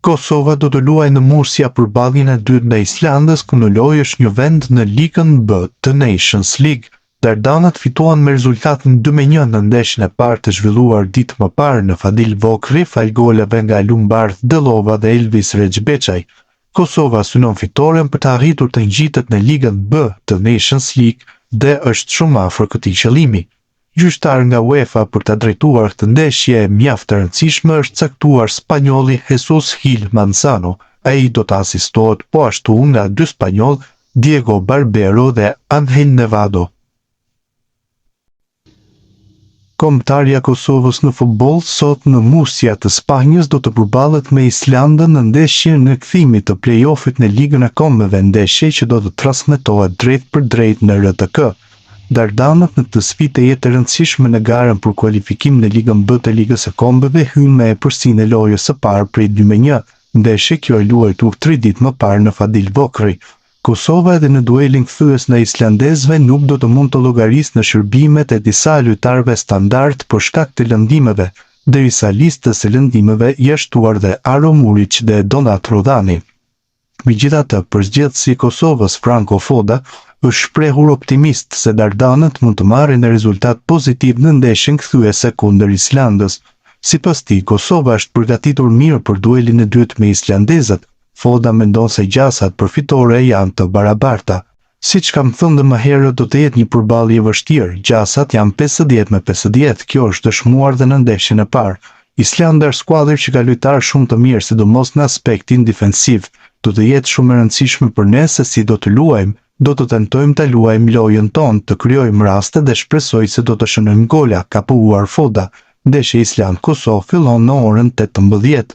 Kosova do të luajë në Murcia përballjen e dytë ndaj Islandës, ku në lojë është një vend në ligën B të Nations League. Dardanët fituan me rezultatin 2-1 në ndeshjen e parë të zhvilluar ditë më parë në Fadil Vokri, fal goleve nga Lumbarth Dellova dhe Elvis Rexhbeçaj. Kosova synon fitoren për të arritur të ngjitet në ligën B të Nations League dhe është shumë afër këtij qëllimi. Gjyqtar nga UEFA për të drejtuar këtë ndeshje mjaft të rëndësishme është caktuar spanjolli Jesus Gil Manzano. Ai do të asistohet po ashtu nga dy spanjoll, Diego Barbero dhe Ángel Nevado. Kombëtarja e Kosovës në futboll sot në Murcia të Spanjës do të përballet me Islandën në ndeshjen e kthimit të play-offit në Ligën e Kombeve, ndeshje që do të transmetohet drejt për drejt në RTK. Dardanët në këtë sfidë jetë e rëndësishme në garën për kualifikim në Ligën B të Ligës së Kombeve hynë me epërsinë e lojës së parë prej 2-1, ndeshje kjo e luajtur 3 ditë më parë në Fadil Vokri. Kosova edhe në duelin kthyes ndaj islandezëve nuk do të mund të llogarisë në shërbimet e disa lojtarëve standard për shkak të lëndimeve, derisa listës e lëndimeve janë shtuar dhe Aro Murić dhe Donat Rodani. Megjithatë, përzgjedhësi i Kosovës Franco Foda është shprehur optimist se dardanët mund të marrin një rezultat pozitiv në ndeshjen kthyese kundër Islandës. Sipas tij, Kosova është përgatitur mirë për duelin e dytë me islandezët. Foda mendon se gjasat për fitore janë të barabarta. Siç kam thënë më herët, do të jetë një përballje e vështirë. Gjasat janë 50-50, kjo është dëshmuar dhe në ndeshjen e parë. Islanda është skuadër që ka lojtarë shumë të mirë, sidomos në aspektin defensiv. Do të jetë shumë e rëndësishme për ne se si do të luajmë. Do të tentojmë të luajmë lojën tonë, të krijojmë raste dhe shpresoj se do të shënojmë gola, ka pohuar Foda. Ndeshja Island-Kosovë fillon në orën 18.